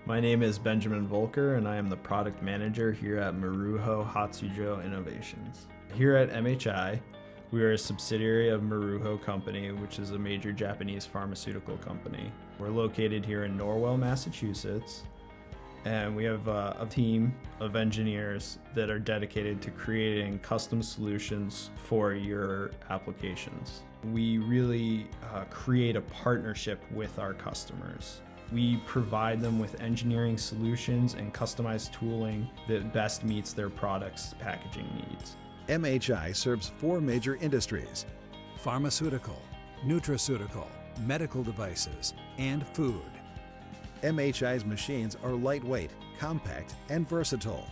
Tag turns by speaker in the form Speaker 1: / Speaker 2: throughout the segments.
Speaker 1: My name is Benjamin Volker, and I am the product manager here at Maruho Hatsujyo Innovations. Here at MHI, we are a subsidiary of Maruho Company, which is a major Japanese pharmaceutical company. We're located here in Norwell, Massachusetts, and we have a team of engineers that are dedicated to creating custom solutions for your applications. We really create a partnership with our customers. We provide them with engineering solutions and customized tooling that best meets their product's packaging needs.
Speaker 2: MHI serves 4 major industries:
Speaker 3: pharmaceutical, nutraceutical, medical devices, and food.
Speaker 2: MHI's machines are lightweight, compact, and versatile.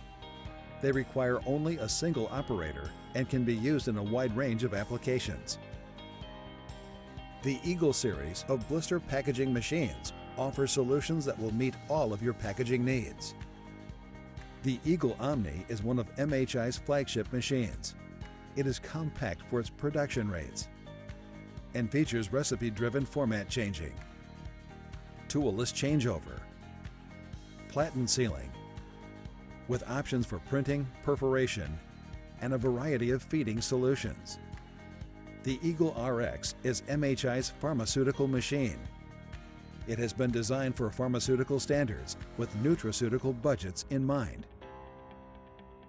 Speaker 2: They require only a single operator and can be used in a wide range of applications. The Eagle series of blister packaging machines offer solutions that will meet all of your packaging needs. The Eagle Omni is one of MHI's flagship machines. It is compact for its production rates and features recipe-driven format changing, toolless changeover, platen sealing, with options for printing, perforation, and a variety of feeding solutions. The Eagle RX is MHI's pharmaceutical machine. It has been designed for pharmaceutical standards with nutraceutical budgets in mind.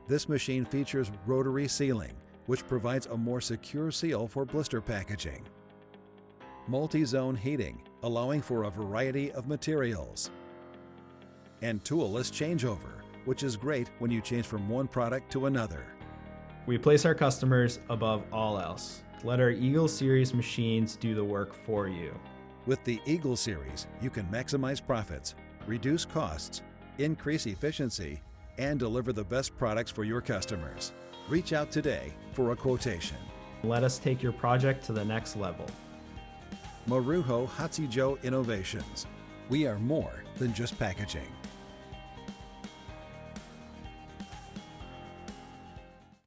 Speaker 2: This machine features rotary sealing, which provides a more secure seal for blister packaging. Multi-zone heating, allowing for a variety of materials. And toolless changeover, which is great when you change from one product to another.
Speaker 1: We place our customers above all else. Let our Eagle series machines do the work for you.
Speaker 2: With the Eagle series, you can maximize profits, reduce costs, increase efficiency, and deliver the best products for your customers. Reach out today for a quotation.
Speaker 1: Let us take your project to the next level.
Speaker 2: Maruho Hatsujyo Innovations. We are more than just packaging.